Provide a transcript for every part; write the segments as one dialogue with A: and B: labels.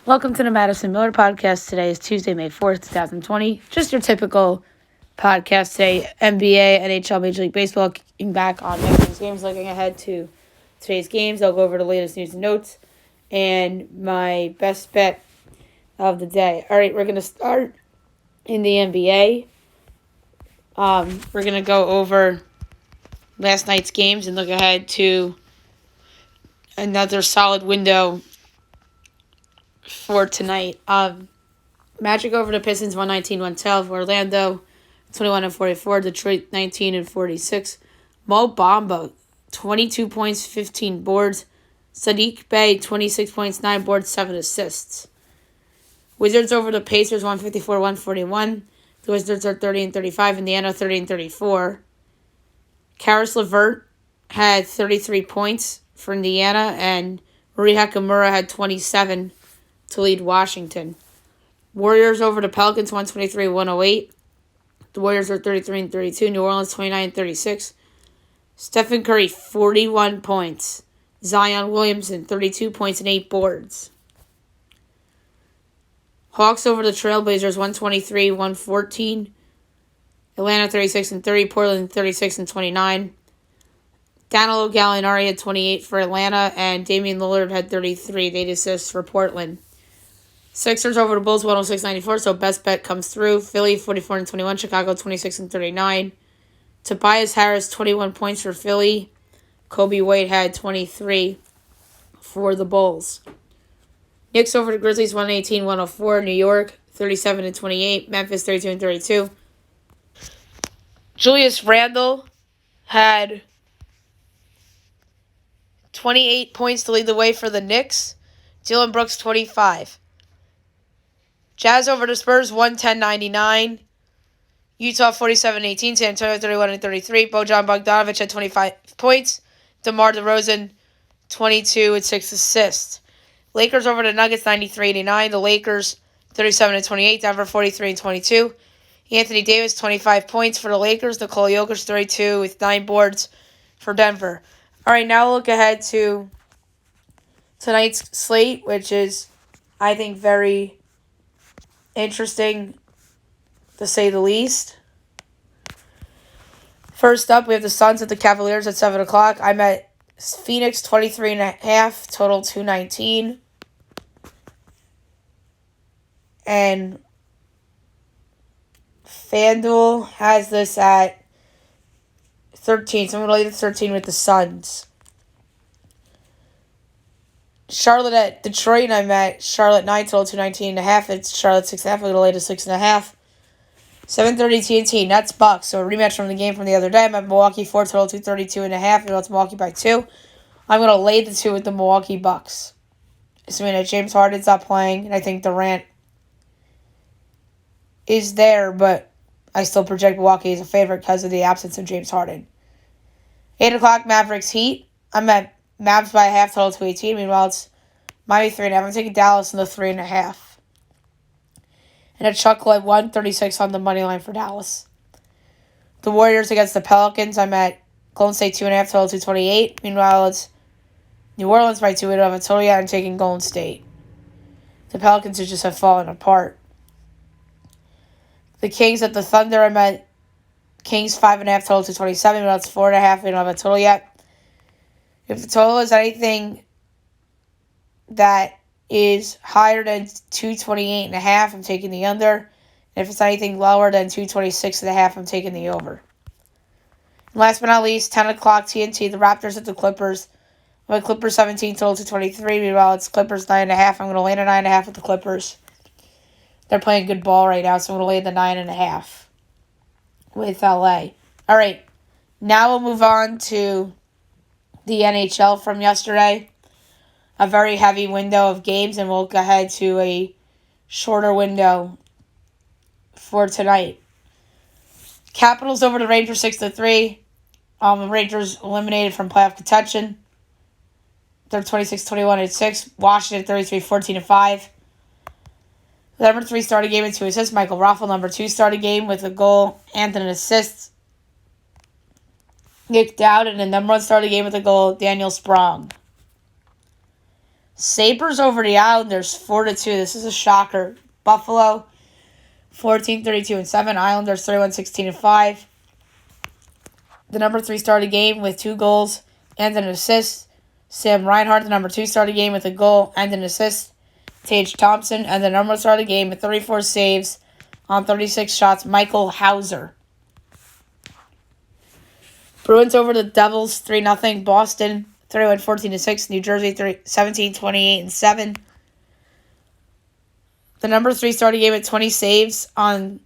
A: Welcome to the Madison Miller Podcast. Today is Tuesday, May 4th, 2020. Just your typical podcast today. NBA, NHL, Major League Baseball kicking back on yesterday's games. Looking ahead to today's games, I'll go over the latest news and notes and my best bet of the day. All right, we're going to start in the NBA. We're going to go over last night's games and look ahead to another solid window for tonight. Magic over the Pistons 119-112. Orlando 21-44. Detroit 19-46. Mo Bamba 22 points, 15 boards. Sadiq Bey 26 points, 9 boards, 7 assists. Wizards over the Pacers 154-141. The Wizards are 30-35. Indiana 30-34. Karis LeVert had 33 points for Indiana, and Rui Hachimura had 27 to lead Washington. Warriors over the Pelicans 123-108. The Warriors are 33-32. New Orleans 29-36. Stephen Curry 41 points. Zion Williamson 32 points and 8 boards. Hawks over the Trailblazers 123-114. Atlanta 36-30. Portland 36-29. Danilo Gallinari had 28 for Atlanta, and Damian Lillard had 33. They assists for Portland. Sixers over the Bulls 106-94, so best bet comes through. Philly 44-21, Chicago 26-39. Tobias Harris 21 points for Philly. Kobe White had 23 for the Bulls. Knicks over the Grizzlies 118-104. New York 37-28. Memphis 32-32. Julius Randle had 28 points to lead the way for the Knicks. Dylan Brooks 25. Jazz over the Spurs 110-99. Utah 47-18. San Antonio 31-33. Bojan Bogdanovic had 25 points. DeMar DeRozan 22 with 6 assists. Lakers over the Nuggets 93-89. The Lakers 37-28. Denver 43-22. Anthony Davis 25 points for the Lakers. Nikola Jokic 32 with 9 boards for Denver. All right, now we'll look ahead to tonight's slate, which is, I think, very interesting, to say the least. First up, we have the Suns at the Cavaliers at 7 o'clock. I'm at Phoenix 23.5, total 219. And FanDuel has this at 13, so I'm going to leave the 13 with the Suns. Charlotte at Detroit, and I'm at Charlotte 9, total 219.5. It's Charlotte 6.5. I'm going to lay to 6.5. 7:30 TNT, Nets Bucks. So a rematch from the game from the other day. I'm at Milwaukee 4, total 232.5. You know, it's Milwaukee by 2. I'm going to lay the 2 with the Milwaukee Bucks. Assuming that James Harden's not playing, and I think Durant is there, but I still project Milwaukee as a favorite because of the absence of James Harden. 8 o'clock, Mavericks Heat. I'm at Mavs by a half, total 218. Meanwhile, it's Miami 3.5. I'm taking Dallas in the 3.5. And a Chuckle at 136 on the money line for Dallas. The Warriors against the Pelicans. I'm at Golden State 2.5, total 228. Meanwhile, it's New Orleans by 2. We don't have a total yet. I'm taking Golden State. The Pelicans just have fallen apart. The Kings at the Thunder. I'm at Kings 5.5, total 227. Meanwhile, it's 4.5. We don't have a total yet. If the total is anything that is higher than 228.5, I'm taking the under. And if it's anything lower than 226.5, I'm taking the over. And last but not least, 10 o'clock TNT, the Raptors at the Clippers. I'm at Clippers 17, total 223. Meanwhile, it's Clippers 9.5. I'm going to lay the 9.5 with the Clippers. They're playing good ball right now, so I'm going to lay the 9.5 with LA. All right, now we'll move on to the NHL from yesterday. A very heavy window of games, and we'll go ahead to a shorter window for tonight. Capitals over the Rangers 6-3. The Rangers eliminated from playoff contention. They're 26-21-6. Washington 33-14-5. The number 3 started game with 2 assists. Michael Raffl, number 2, started game with a goal and an assist. Nick Dowd, and the number 1 started game with a goal, Daniel Sprong. Sabres over the Islanders 4-2. This is a shocker. Buffalo 14-32-7. Islanders 31-16-5. The number 3 started game with 2 goals and an assist. Sam Reinhart, the number 2, started game with a goal and an assist. Tage Thompson, and the number 1 started game with 34 saves on 36 shots. Michael Hauser. Bruins over the Devils 3-0. Boston 31-14-6. New Jersey 17-28-7. The number 3 started game with 20 saves on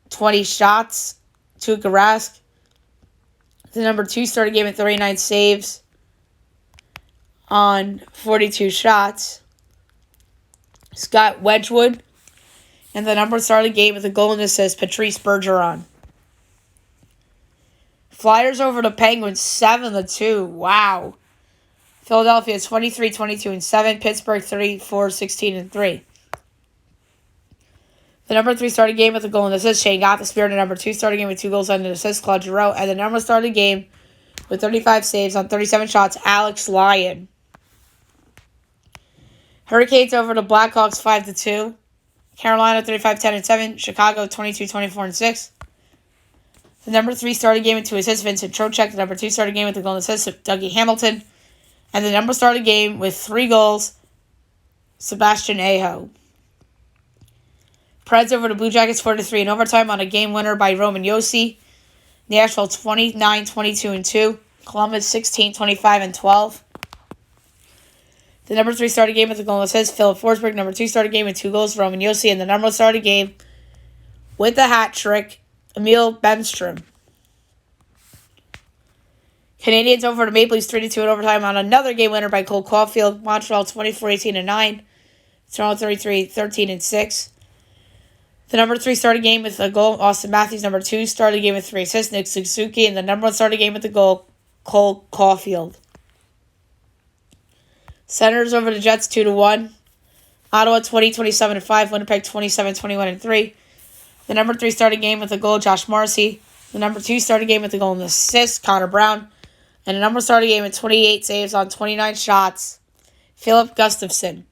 A: 20 shots. Tuukka Rask. The number 2 started game with 39 saves on 42 shots. Scott Wedgwood. And the number started game with a goal and assist. Patrice Bergeron. Flyers over the Penguins 7-2. Wow. Philadelphia 23-22-7. Pittsburgh 34-16-3. The number 3 started game with a goal and assist. Shane Gothisbeer. The number 2 started game with 2 goals and an assist. Claude Giroux. And the number started game with 35 saves on 37 shots. Alex Lyon. Hurricanes over the Blackhawks 5-2. Carolina 35-10-7. Chicago 22-24-6. The number 3 started game with 2 assists. Vincent Trocheck. The number 2 started game with a goal and assist. Dougie Hamilton. And the number started game with 3 goals. Sebastian Aho. Preds over the Blue Jackets 4-3 in overtime on a game winner by Roman Josi. Nashville 29-22-2. Columbus 16-25-12. The number 3 started game with a goal and assist. Philip Forsberg. Number 2 started game with 2 goals. Roman Josi. And the number 1 started game with a hat trick. Emil Bemstrom. Canadians over the Maple Leafs 3-2 in overtime on another game winner by Cole Caulfield. Montreal 24-18-9. Toronto 33-13-6. The number 3 started game with a goal. Austin Matthews. Number 2 started game with 3 assists. Nick Suzuki. And the number 1 started game with a goal. Cole Caulfield. Senators over the Jets 2-1. Ottawa 20-27-5. Winnipeg 27-21-3. The number 3 started game with a goal. Josh Morrissey. The number 2 started game with a goal and assist. Connor Brown. And the number started game with 28 saves on 29 shots. Philip Gustafsson.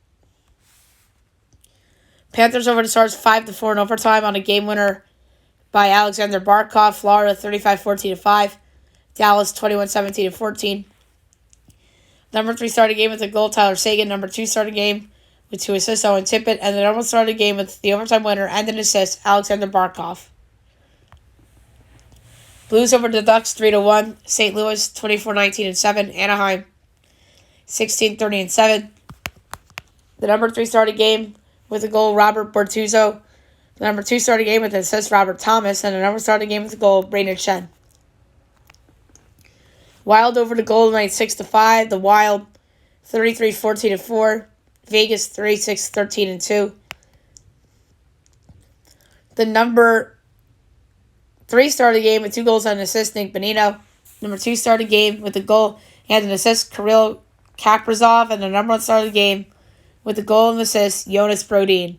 A: Panthers over the Stars 5-4 in overtime on a game winner by Alexander Barkov. Florida 35-14-5. Dallas 21-17-14. Number 3 started game with a goal. Tyler Seguin. Number 2 started game with 2 assists. Owen Tippett. And the number 1 started game with the overtime winner and an assist. Alexander Barkov. Blues over the Ducks 3-1. St. Louis 24-19-7. Anaheim 16-30-7. The number 3 started game with a goal. Robert Bortuzzo. The number 2 started game with an assist. Robert Thomas. And the number started game with a goal. Brayden Schenn. Wild over the Golden Knights 6-5. The Wild 33-14-4. Vegas 36-13-2. The number 3 started game with 2 goals and an assist. Nick Bonino. Number 2 started game with a goal and an assist. Kirill Kaprizov. And the number 1 started game with a goal and assist. Jonas Brodin.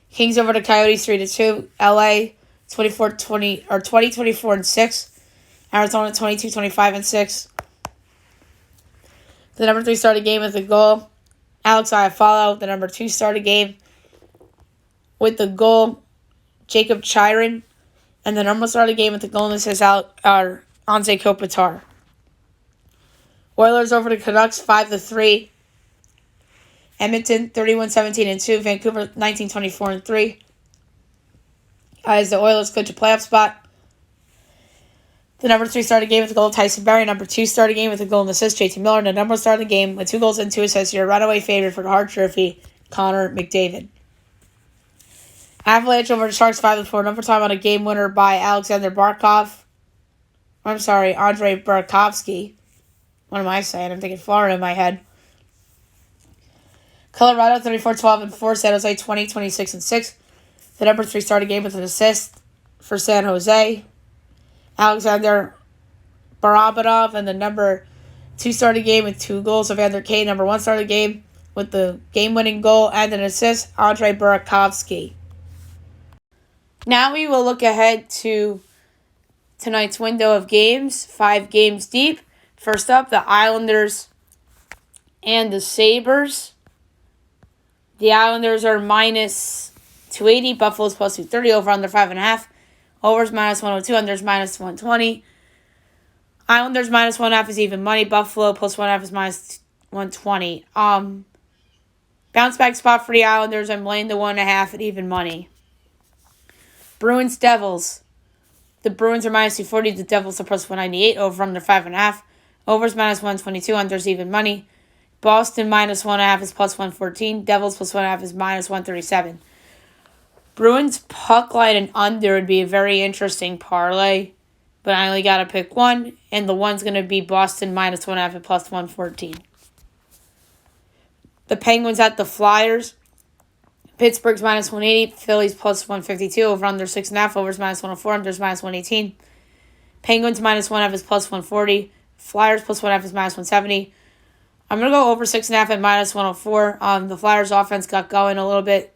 A: Kings over the Coyotes 3-2. LA 20-24-6. Arizona 22-25-6. The number 3 started game with a goal. Alex Iafallo. The number 2 started game with the goal. Jacob Chiron. And the number 1 started game with the goal and assist out are Anze Kopitar. Oilers over the Canucks 5-3. Edmonton 31-17-2. Vancouver 19-24-3. As the Oilers clinch a playoff spot. The number 3 started game with a goal. Tyson Barrie. Number 2 started game with a goal and assist. JT Miller. And the number 1 started game with 2 goals and 2 assists. Your runaway favorite for the Hart Trophy, Connor McDavid. Avalanche over the Sharks 5-4 in overtime on a game winner by Andre Burakovsky. What am I saying? I'm thinking Florida in my head. Colorado 34-12-4. San Jose 20-26-6. The number 3 started game with an assist for San Jose. Alexander Barabanov. And the number 2 started game with 2 goals. Evander Kane. Number 1 started game with the game-winning goal and an assist. Andre Burakovsky. Now we will look ahead to tonight's window of games. 5 games deep. First up, the Islanders and the Sabres. The Islanders are minus 280. Buffalo's plus 230. Over under 5.5. Overs minus 102. Unders minus 120. Islanders minus 1.5 is even money. Buffalo plus 1.5 is minus 120. Bounce back spot for the Islanders. I'm laying the 1.5 at even money. Bruins Devils. The Bruins are minus 240. The Devils are plus 198. Over under 5.5. Overs minus 122. Unders even money. Boston minus 1.5 is plus 114. Devils plus 1.5 is minus 137. Bruins puck line and under would be a very interesting parlay, but I only got to pick one, and the one's going to be Boston minus 1.5 at plus 114. The Penguins at the Flyers. Pittsburgh's minus 180. Phillies plus 152. Over under 6.5. Overs minus 104. Unders minus 118. Penguins minus 1.5 is plus 140. Flyers plus 1.5 is minus 170. I'm going to go over 6.5 at minus 104. The Flyers offense got going a little bit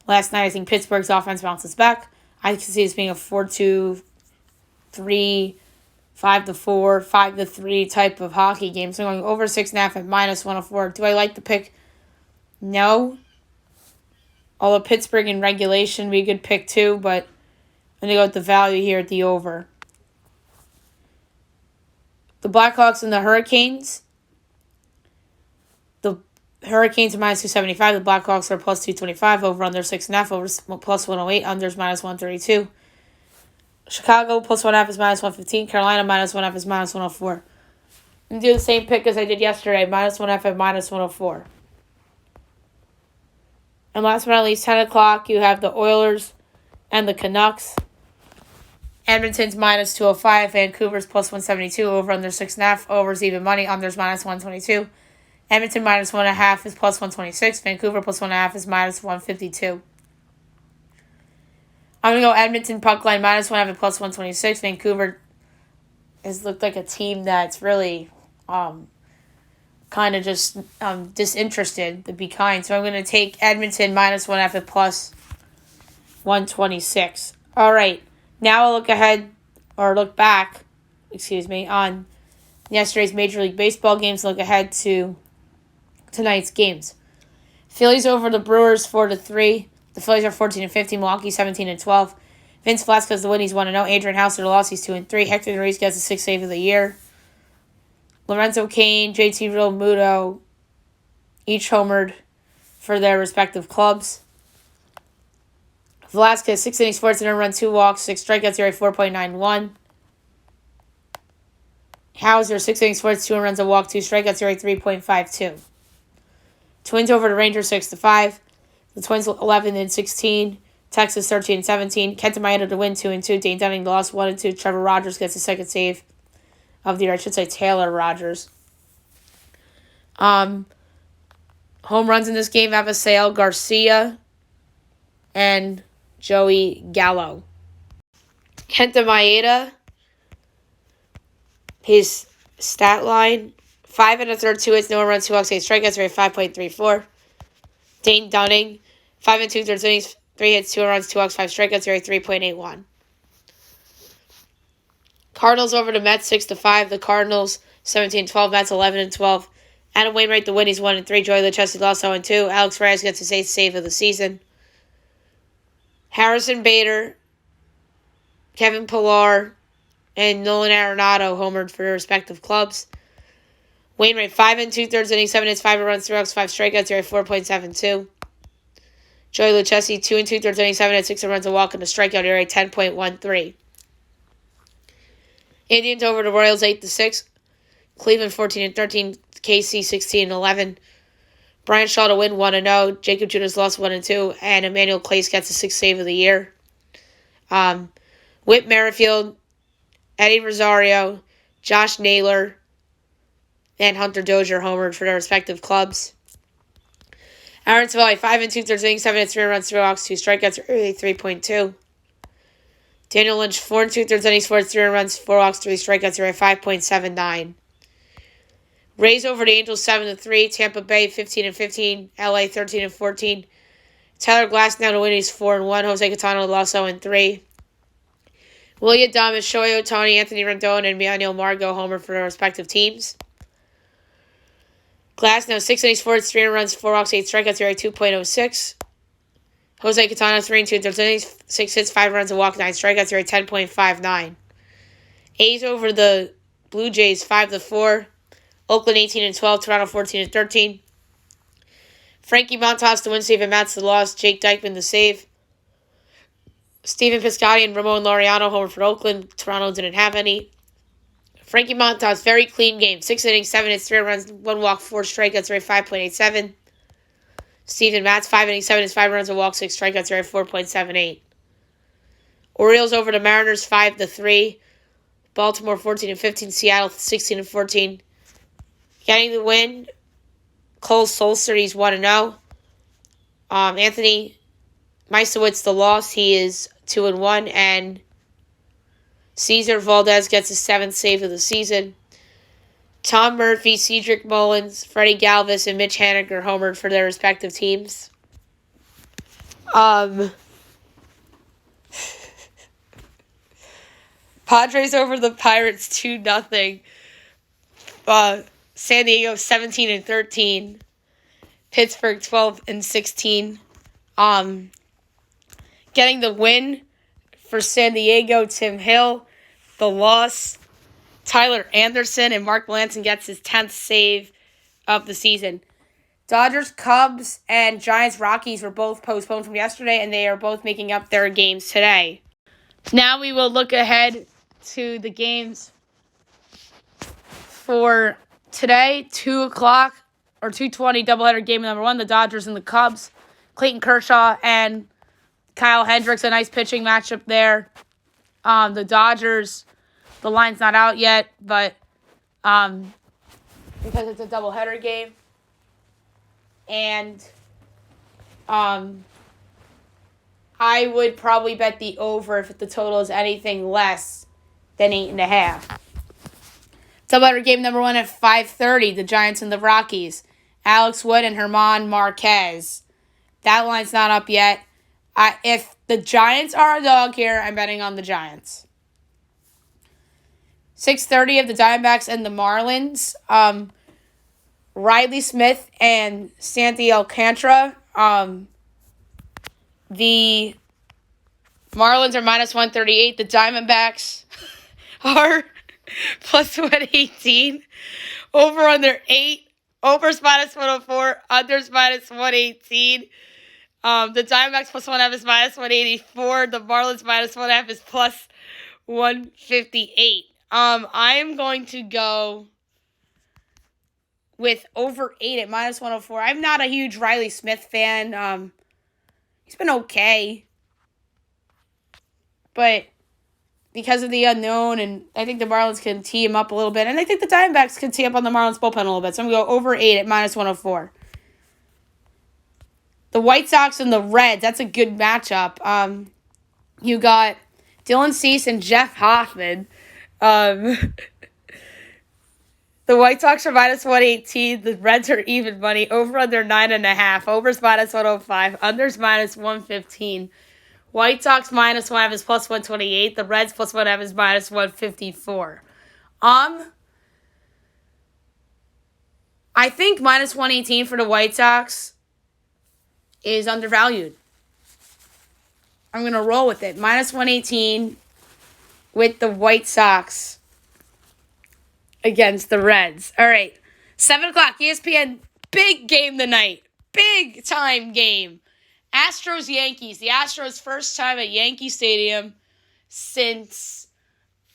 A: last night. I think Pittsburgh's offense bounces back. I can see this being a 4-2-3, 5-4, 5-3 type of hockey game. So I'm going over 6.5 at minus 104. Do I like the pick? No. Although Pittsburgh in regulation would be a good pick too, but I'm going to go with the value here at the over. The Blackhawks and the Hurricanes. The Hurricanes are minus 275. The Blackhawks are plus 225. Over under 6.5. Over plus 108. Unders minus 132. Chicago plus 1.5 is minus 115. Carolina minus 1.5 is minus 104. And do the same pick as I did yesterday. Minus 1.5 at minus 104. And last but not least, 10 o'clock, you have the Oilers and the Canucks. Edmonton's minus 205. Vancouver's plus 172. Over under 6.5. Overs even money. Unders minus 122. Edmonton minus 1.5 is plus 126. Vancouver plus 1.5 is minus 152. I'm going to go Edmonton puck line minus 1.5 and plus 126. Vancouver has looked like a team that's really kind of just disinterested, to be kind. So I'm going to take Edmonton minus 1.5 and plus 126. All right. Now I'll look back on yesterday's Major League Baseball games. Look ahead to tonight's games. Phillies over the Brewers 4-3. The Phillies are 14-15. Milwaukee 17-12. Vince Velasquez the win. He's 1-0. Adrian Houser the loss. He's 2-3. Hector Neris gets the 6th save of the year. Lorenzo Cain, JT Realmuto each homered for their respective clubs. Velasquez 6 innings, 4 run, 2 walks, 6 strikeouts, ERA 4.91. Hauser 6 innings, 4 runs, a walk, 2 strikeouts, ERA 3.52. Twins over the Rangers 6-5. The Twins 11-16. Texas 13-17. Kenta Maeda to win 2-2. Dane Dunning the loss 1-2. Trevor Rogers gets the 2nd save of the year. I should say Taylor Rogers. Home runs in this game: Avisail Garcia and Joey Gallo. Kenta Maeda, his stat line: 5 1/3, 2 hits, no runs, 2 walks, 8 strikeouts, rate 5.34. Dane Dunning, 5 2/3 innings, 3 hits, 2 runs, 2 walks, 5 strikeouts, rate 3.81. Cardinals over the Mets 6-5. The Cardinals 17-12. Mets 11-12. Adam Wainwright the win. He's 1-3. Joey Lucchesi lost 0-2. Alex Reyes gets his 8th save of the season. Harrison Bader, Kevin Pillar, and Nolan Arenado homered for their respective clubs. Wainwright 5 2/3 innings, 7 hits, 5 runs, 3 walks, 5 strikeouts, ERA 4.72. Joey Lucchesi 2 2/3 innings, 7 hits, 6 runs, a walk, and a strikeout, ERA 10.13. Indians over the Royals 8-6. Cleveland 14-13. KC 16-11. Brian Shaw to win 1-0. Jacob Judas lost 1-2. And Emmanuel Clace gets the 6th save of the year. Whit Merrifield, Eddie Rosario, Josh Naylor, and Hunter Dozier homered for their respective clubs. Aaron Savali 5 2/3 innings, 7 hits, 3 runs, 3 walks, 2 strikeouts, early 3.2. Daniel Lynch 4 2/3 innings, 4 hits, 3 runs, 4 walks, 3 strikeouts, ERA 5.79. Rays over the Angels 7-3. Tampa Bay 15-15. LA 13-14. Tyler Glass now to win. He's 4-1. Jose Catano lost 0-3. William Adames, Shohei Ohtani, Anthony Rendon, and Emmanuel Margot homer for their respective teams. Glasnow, 6 innings, 4 hits, 3 runs, 4 walks, 8 strikeouts, ERA 2.06. Jose Quintana, 3 and 2 thirds innings, 6 hits, 5 runs, a walk, 9 strikeouts, ERA 10.59. A's over the Blue Jays, 5-4. Oakland 18 and 12, Toronto 14 and 13. Frankie Montas the win, Steven Matz the loss, Jake Dykman the save. Steven Piscotty and Ramon Laureano homer for Oakland. Toronto didn't have any. Frankie Montas, very clean game. 6 innings, 7 hits, 3 runs, 1 walk, 4 strikeouts, ERA 5.87. Steven Matz, 5 innings, 7 hits, 5 runs, a walk, 6 strikeouts, ERA 4.78. Orioles over the Mariners, 5-3. Baltimore 14 and 15. Seattle 16 and 14. Getting the win, Cole Sulser, he's 1-0. Anthony Meisowitz, the loss, he is 2-1. And Cesar Valdez gets his 7th save of the season. Tom Murphy, Cedric Mullins, Freddie Galvis, and Mitch Haniger homered for their respective teams. Padres over the Pirates 2-0. San Diego 17 and 13. Pittsburgh 12 and 16. Getting the win for San Diego, Tim Hill. The loss, Tyler Anderson, and Mark Melanson gets his 10th save of the season. Dodgers, Cubs, and Giants, Rockies were both postponed from yesterday, and they are both making up their games today. Now we will look ahead to the games for today, 2 o'clock or 2:20 doubleheader game number 1, the Dodgers and the Cubs. Clayton Kershaw and Kyle Hendricks, a nice pitching matchup there. The Dodgers, the line's not out yet, but because it's a doubleheader game. And I would probably bet the over if the total is anything less than 8.5. Doubleheader game number 1 at 5:30, the Giants and the Rockies. Alex Wood and German Marquez. That line's not up yet. If the Giants are a dog here, I'm betting on the Giants. 6:30 of the Diamondbacks and the Marlins. Riley Smith and Sandy Alcantara. The Marlins are minus 138. The Diamondbacks are plus 118. Over under 8. Overs minus 104. Unders minus 118. The Diamondbacks plus 1.5 is minus 184. The Marlins minus 1.5 is plus 158. I'm going to go with over 8 at minus 104. I'm not a huge Riley Smith fan. He's been okay. But because of the unknown, and I think the Marlins can tee him up a little bit, and I think the Diamondbacks can tee up on the Marlins bullpen a little bit. So I'm going to go over 8 at minus 104. The White Sox and the Reds, that's a good matchup. You got Dylan Cease and Jeff Hoffman. The White Sox are minus 118. The Reds are even money. Over under 9.5. Overs minus 105. Unders minus 115. White Sox minus 1.5 is plus 128. The Reds plus 1.5 is minus 154. I think minus 118 for the White Sox is undervalued. I'm going to roll with it. Minus 118 with the White Sox against the Reds. All right. 7 o'clock, ESPN. Big game tonight. Big time game. Astros-Yankees. The Astros' first time at Yankee Stadium since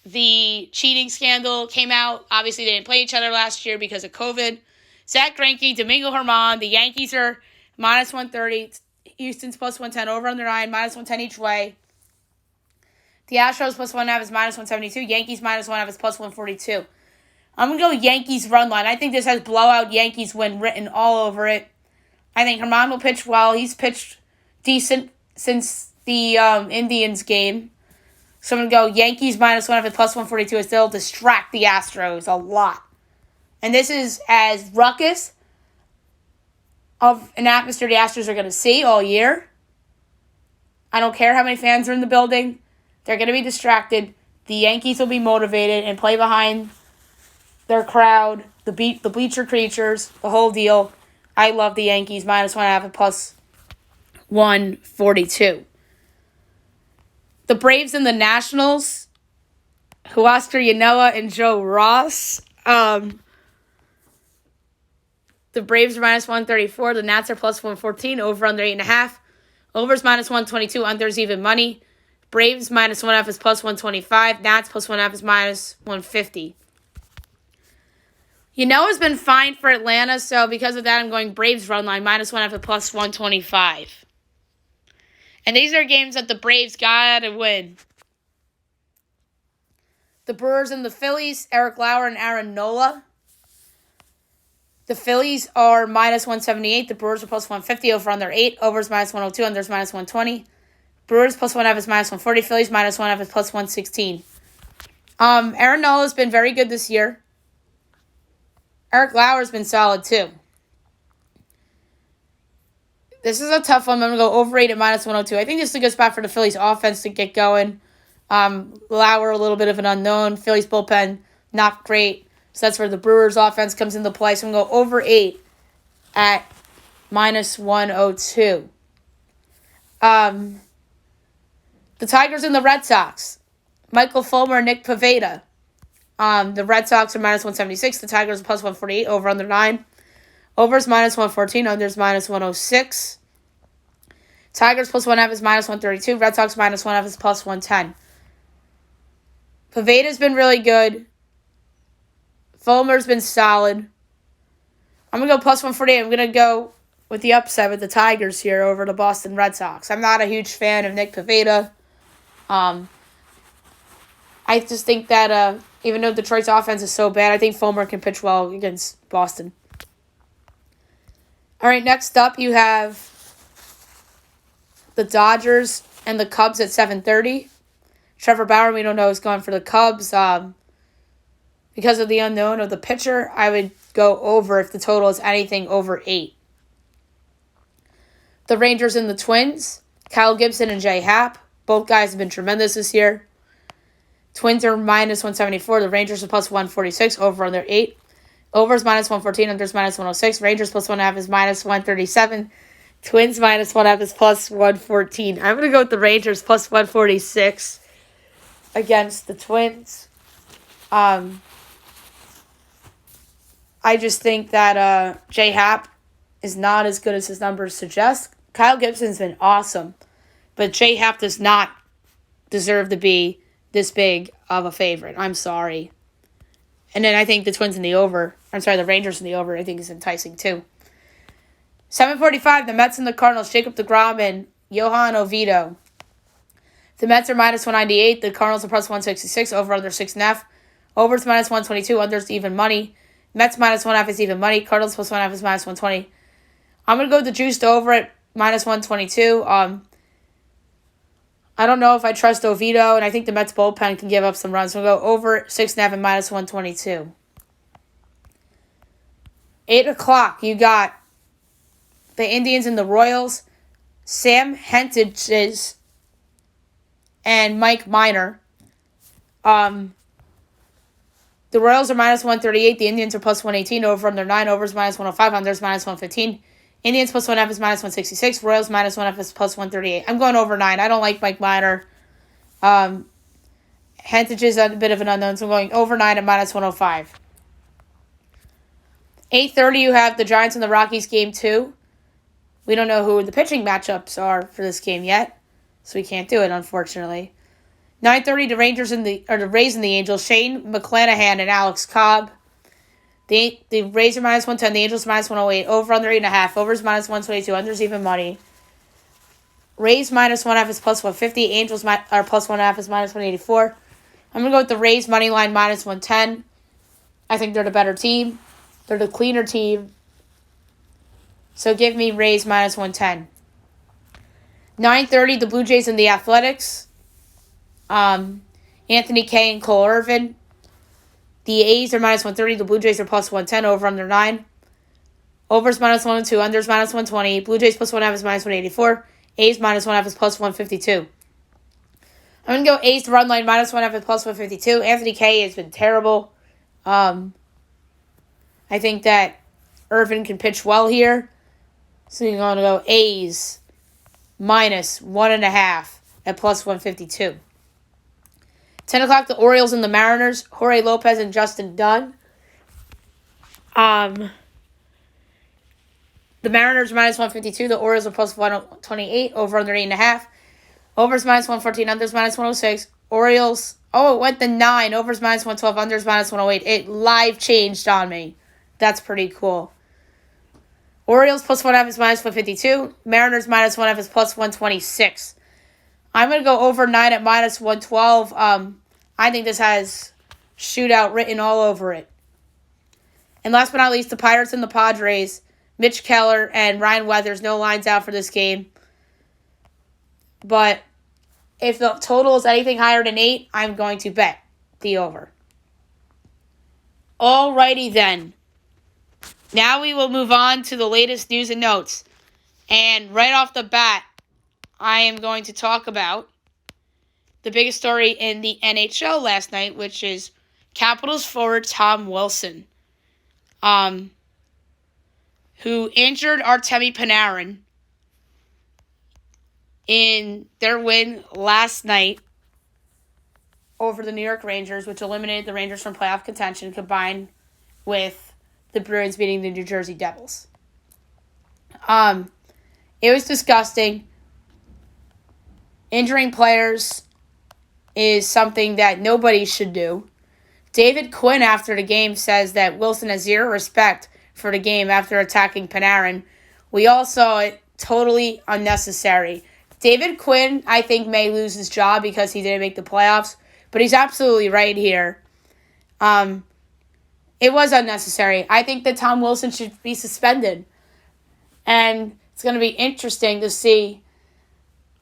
A: the cheating scandal came out. Obviously, they didn't play each other last year because of COVID. Zach Greinke, Domingo Germán. The Yankees are minus 130. Houston's plus 110. Over under 9. Minus 110 each way. The Astros plus 1.5 is minus 172. Yankees minus 1.5 is plus 142. I'm going to go Yankees run line. I think this has blowout Yankees win written all over it. I think Germán will pitch well. He's pitched decent since the Indians game. So I'm going to go Yankees minus 1.5 at plus 142 as they'll distract the Astros a lot. And this is as ruckus of an atmosphere the Astros are going to see all year. I don't care how many fans are in the building. They're going to be distracted. The Yankees will be motivated and play behind their crowd. the bleacher creatures, the whole deal. I love the Yankees -1.5 at plus 142. The Braves and the Nationals, Huascar Yanoa and Joe Ross. The Braves are -134. The Nats are plus 114. Over under 8.5. Overs -122. Unders even money. Braves -1.5 is plus 125. Nats plus 1.5 is -150. Yanoa's been fine for Atlanta, so because of that, I'm going Braves run line -1.5 at plus 125. And these are games that the Braves gotta win. The Brewers and the Phillies, Eric Lauer and Aaron Nola. The Phillies are -178. The Brewers are plus 150. Over under 8. Overs -102. Unders -120. Brewers plus 1.5 is -140. Phillies -1.5 is plus 116. Aaron Nola has been very good this year. Eric Lauer's been solid too. This is a tough one. I'm going to go over 8 at -102. I think this is a good spot for the Phillies offense to get going. Lauer, a little bit of an unknown. Phillies bullpen, not great. So that's where the Brewers offense comes into play. So I'm going to go over 8 at -102. The Tigers and the Red Sox. Michael Fulmer and Nick Pivetta. The Red Sox are -176. The Tigers are plus 148. Over under 9. Overs -114. Unders -106. Tigers plus 1.5 is -132. Red Sox -1.5 is plus 110. Pivetta's been really good. Fulmer's been solid. I'm going to go plus 148. I'm going to go with the upset with the Tigers here over the Boston Red Sox. I'm not a huge fan of Nick Pivetta. I just think that even though Detroit's offense is so bad, I think Fulmer can pitch well against Boston. All right, next up you have the Dodgers and the Cubs at 7:30. Trevor Bauer, we don't know, is going for the Cubs. Because of the unknown of the pitcher, I would go over if the total is anything over 8. The Rangers and the Twins, Kyle Gibson and Jay Happ. Both guys have been tremendous this year. Twins are -174. The Rangers are plus 146. Over under 8. Overs -114. Unders -106. Rangers plus 1.5 is -137. Twins -1.5 is plus 114. I'm going to go with the Rangers plus 146 against the Twins. I just think that Jay Happ is not as good as his numbers suggest. Kyle Gibson's been awesome, but Jay Happ does not deserve to be this big of a favorite. I'm sorry. And then I think the Rangers in the over, I think is enticing too. 7:45, the Mets and the Cardinals, Jacob deGrom and Johan Oviedo. The Mets are -198. The Cardinals are plus 166. Over under 6.5. Overs -122. Unders even money. Mets -1.5 is even money. Cardinals plus 1.5 is -120. I'm going to go with the juiced over at -122. I don't know if I trust Oviedo, and I think the Mets bullpen can give up some runs. So we'll go over 6.5 and -122. 8 o'clock, you got the Indians and the Royals. Sam Hentges and Mike Minor. The Royals are -138. The Indians are plus 118. Over under 9. Overs -105. Unders -115. Indians plus 1.5 is -166. Royals -1.5 is plus 138. I'm going over 9. I don't like Mike Minor. Hentges is a bit of an unknown, so I'm going over 9 at -105. 8:30, you have the Giants and the Rockies game 2. We don't know who the pitching matchups are for this game yet, so we can't do it, unfortunately. 9:30, the Rays and the Angels, Shane McClanahan and Alex Cobb. The Rays are -110, the Angels -108, over under 8.5, overs -122, unders even money. Rays -1.5 is plus 150, Angels are plus 1.5 is -184. I'm going to go with the Rays money line -110. I think they're the better team. They're the cleaner team. So give me Rays -110. 9:30, the Blue Jays and the Athletics. Anthony Kay and Cole Irvin. The A's are -130. The Blue Jays are plus 110. Over under 9. Overs -102. Unders -120. Blue Jays plus 1.5 is -184. A's -1.5 is plus 152. I'm going to go A's to run line -1.5 is plus 152. Anthony Kay has been terrible. I think that Irvin can pitch well here. So you're going to go A's minus 1.5 at plus 152. 10 o'clock, the Orioles and the Mariners. Jorge Lopez and Justin Dunn. The Mariners minus 152. The Orioles are plus 128. Over under 8.5. Overs minus 114. Unders minus 106. Orioles. Oh, it went to 9. Overs minus 112. Unders minus 108. It live changed on me. That's pretty cool. Orioles plus 1.5 is minus 152. Mariners minus 1.5 is plus 126. I'm going to go over 9 at minus 112. I think this has shootout written all over it. And last but not least, the Pirates and the Padres. Mitch Keller and Ryan Weathers, no lines out for this game. But if the total is anything higher than 8, I'm going to bet the over. Alrighty then. Now we will move on to the latest news and notes. And right off the bat, I am going to talk about the biggest story in the NHL last night, which is Capitals forward Tom Wilson, who injured Artemi Panarin in their win last night over the New York Rangers, which eliminated the Rangers from playoff contention, combined with the Bruins beating the New Jersey Devils. It was disgusting. Injuring players is something that nobody should do. David Quinn, after the game, says that Wilson has zero respect for the game after attacking Panarin. We all saw it totally unnecessary. David Quinn, I think, may lose his job because he didn't make the playoffs, but he's absolutely right here. It was unnecessary. I think that Tom Wilson should be suspended. And it's going to be interesting to see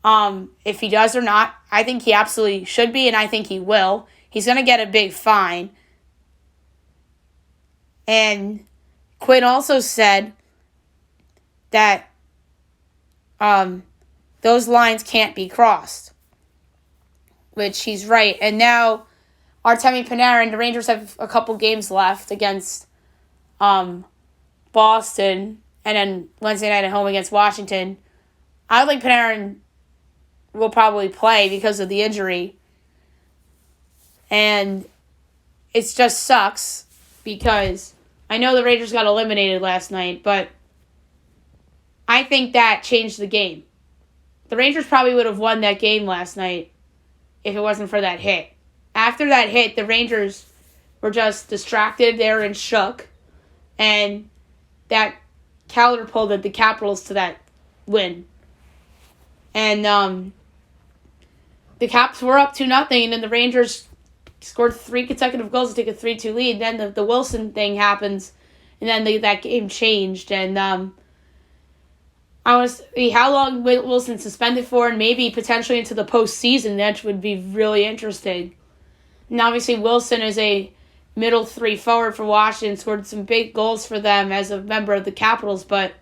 A: if he does or not. I think he absolutely should be, and I think he will. He's going to get a big fine. And Quinn also said that those lines can't be crossed, which he's right. And now Artemi Panarin, the Rangers have a couple games left against Boston, and then Wednesday night at home against Washington. I don't think Panarin will probably play because of the injury. And it just sucks because I know the Rangers got eliminated last night, but I think that changed the game. The Rangers probably would have won that game last night if it wasn't for that hit. After that hit, the Rangers were just distracted. They were in shook. And that catapulted the Capitals to that win. And the Caps were up 2-0, and then the Rangers scored 3 consecutive goals to take a 3-2 lead. Then the Wilson thing happens, and then that game changed. And I want to see how long Wilson suspended for, and maybe potentially into the postseason. That would be really interesting. And obviously Wilson is a middle 3 forward for Washington, scored some big goals for them as a member of the Capitals, but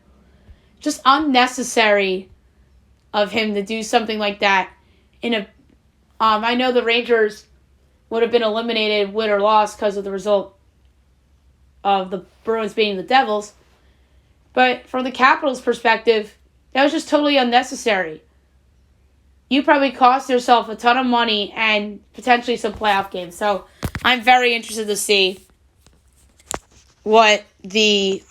A: just unnecessary of him to do something like that. I know the Rangers would have been eliminated, win or loss, because of the result of the Bruins beating the Devils. But from the Capitals' perspective, that was just totally unnecessary. You probably cost yourself a ton of money and potentially some playoff games. So I'm very interested to see what the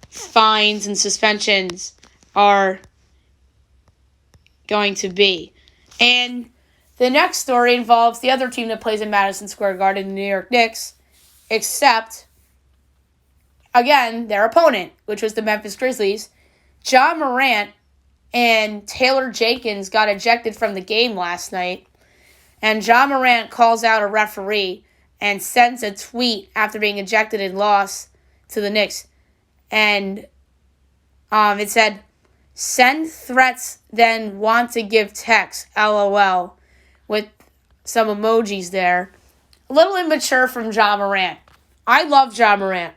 A: fines and suspensions are going to be. And the next story involves the other team that plays in Madison Square Garden, the New York Knicks, except, again, their opponent, which was the Memphis Grizzlies. Ja Morant and Taylor Jenkins got ejected from the game last night. And Ja Morant calls out a referee and sends a tweet after being ejected and lost to the Knicks. And it said, "Send threats, then want to give text, LOL," with some emojis there. A little immature from Ja Morant. I love Ja Morant.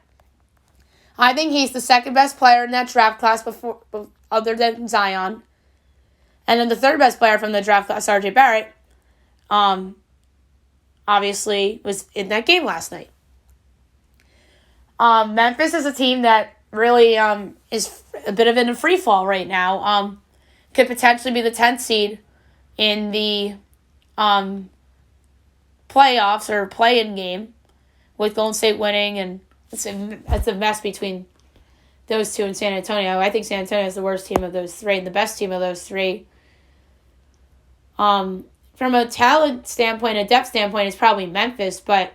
A: I think he's the second best player in that draft class other than Zion. And then the third best player from the draft class, RJ Barrett, obviously was in that game last night. Memphis is a team that really is a bit of in a free fall right now. Could potentially be the 10th seed in the playoffs or play-in game with Golden State winning, and it's a mess between those two and San Antonio. I think San Antonio is the worst team of those three and the best team of those three. From a talent standpoint, a depth standpoint, it's probably Memphis, but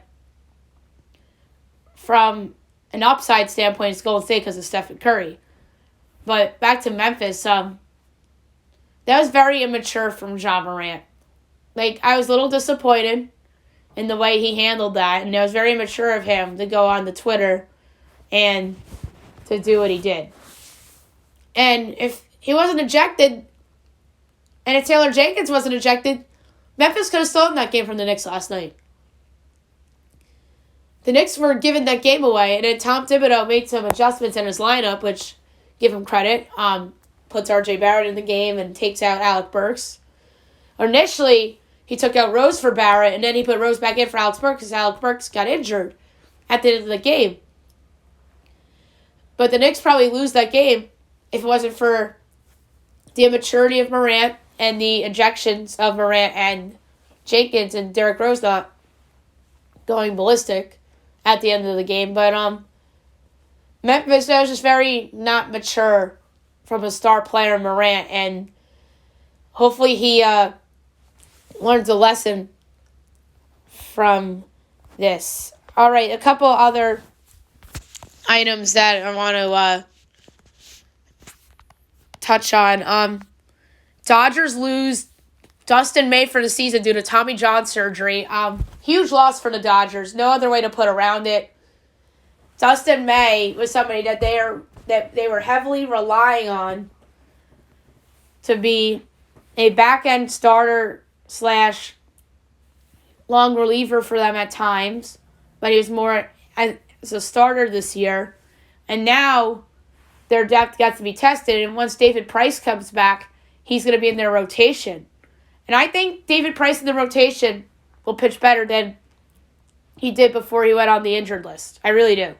A: from an upside standpoint, it's Golden State because of Stephen Curry. But back to Memphis, that was very immature from Ja Morant. I was a little disappointed in the way he handled that, and it was very immature of him to go on the Twitter and to do what he did. And if he wasn't ejected, and if Taylor Jenkins wasn't ejected, Memphis could have stolen that game from the Knicks last night. The Knicks were giving that game away, and then Tom Thibodeau made some adjustments in his lineup, which, give him credit, puts R.J. Barrett in the game and takes out Alec Burks. Initially, he took out Rose for Barrett, and then he put Rose back in for Alec Burks because Alec Burks got injured at the end of the game. But the Knicks probably lose that game if it wasn't for the immaturity of Morant and the ejections of Morant and Jenkins and Derrick Rose not going ballistic at the end of the game. But Memphis was just very not mature from a star player, Morant, and hopefully he learns a lesson from this. All right, a couple other items that I want to touch on. Dodgers lose Dustin May for the season due to Tommy John surgery. Huge loss for the Dodgers. No other way to put around it. Dustin May was somebody that they were heavily relying on to be a back-end starter / long reliever for them at times, but he was more as a starter this year. And now their depth gets to be tested, and once David Price comes back, he's going to be in their rotation. And I think David Price in the rotation will pitch better than he did before he went on the injured list. I really do.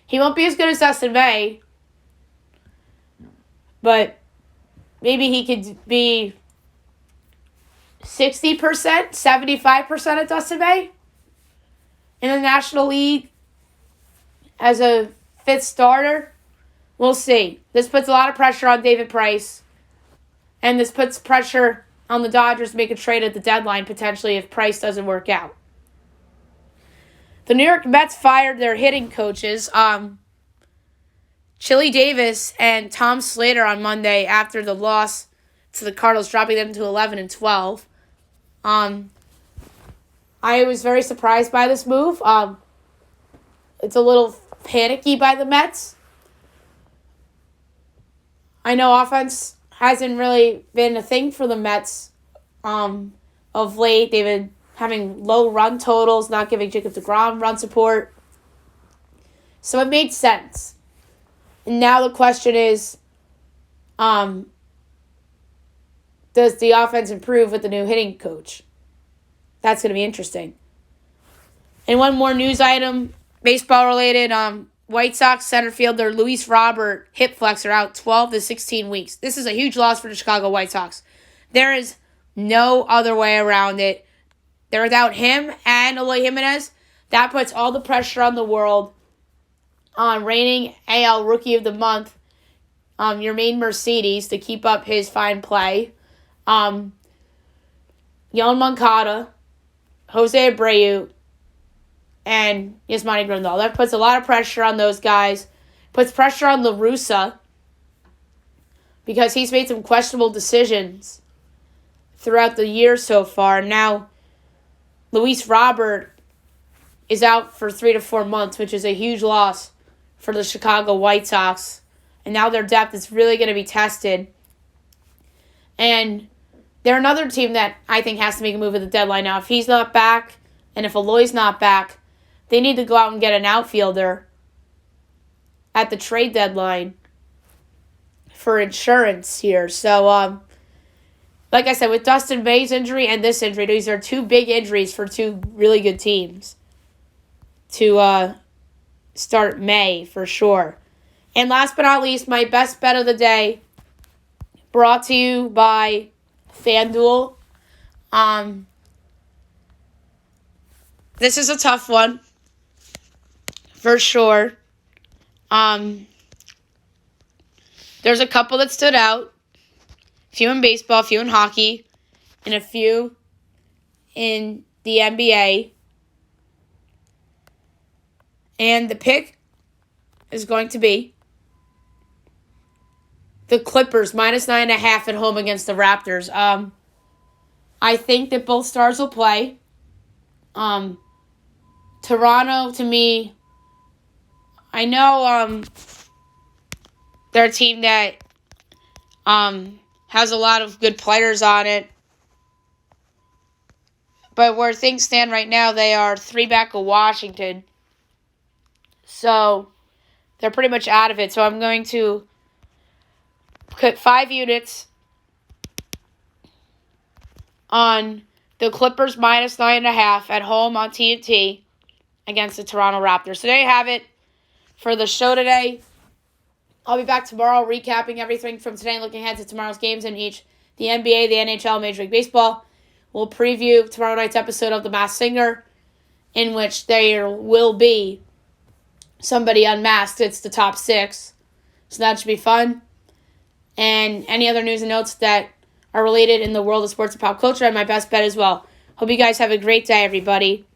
A: He won't be as good as Dustin May, but maybe he could be 60%, 75% of Dustin May in the National League as a fifth starter. We'll see. This puts a lot of pressure on David Price, and this puts pressure on the Dodgers to make a trade at the deadline, potentially, if Price doesn't work out. The New York Mets fired their hitting coaches, Chili Davis and Tom Slater, on Monday after the loss to the Cardinals, dropping them to 11-12. I was very surprised by this move. It's a little panicky by the Mets. I know offense hasn't really been a thing for the Mets of late. They've been having low run totals, not giving Jacob deGrom run support. So it made sense. And now the question is, does the offense improve with the new hitting coach? That's going to be interesting. And one more news item, baseball related. White Sox center fielder Luis Robert hip flexor out 12 to 16 weeks. This is a huge loss for the Chicago White Sox. There is no other way around it. They're without him and Eloy Jimenez. That puts all the pressure on the world on reigning AL Rookie of the Month, Yermain Mercedes, to keep up his fine play. Yoan Moncada, Jose Abreu, and Yasmani Grandal. That puts a lot of pressure on those guys. Puts pressure on La Russa because he's made some questionable decisions throughout the year so far. Now, Luis Robert is out for 3 to 4 months, which is a huge loss for the Chicago White Sox. And now their depth is really going to be tested. And they're another team that I think has to make a move at the deadline now. If he's not back, and if Eloy's not back, they need to go out and get an outfielder at the trade deadline for insurance here. So, like I said, with Dustin May's injury and this injury, these are two big injuries for two really good teams to start May for sure. And last but not least, my best bet of the day, brought to you by FanDuel. This is a tough one, for sure. There's a couple that stood out. A few in baseball, a few in hockey, and a few in the NBA. And the pick is going to be the Clippers, minus 9.5 at home against the Raptors. I think that both stars will play. Toronto, to me, I know they're a team that has a lot of good players on it. But where things stand right now, they are 3 back of Washington. So they're pretty much out of it. So I'm going to put 5 units on the Clippers minus 9.5 at home on TNT against the Toronto Raptors. So there you have it for the show today. I'll be back tomorrow recapping everything from today and looking ahead to tomorrow's games in each the NBA, the NHL, Major League Baseball. We'll preview tomorrow night's episode of The Masked Singer, in which there will be somebody unmasked. It's the top 6. So that should be fun. And any other news and notes that are related in the world of sports and pop culture, and my best bet as well. Hope you guys have a great day, everybody.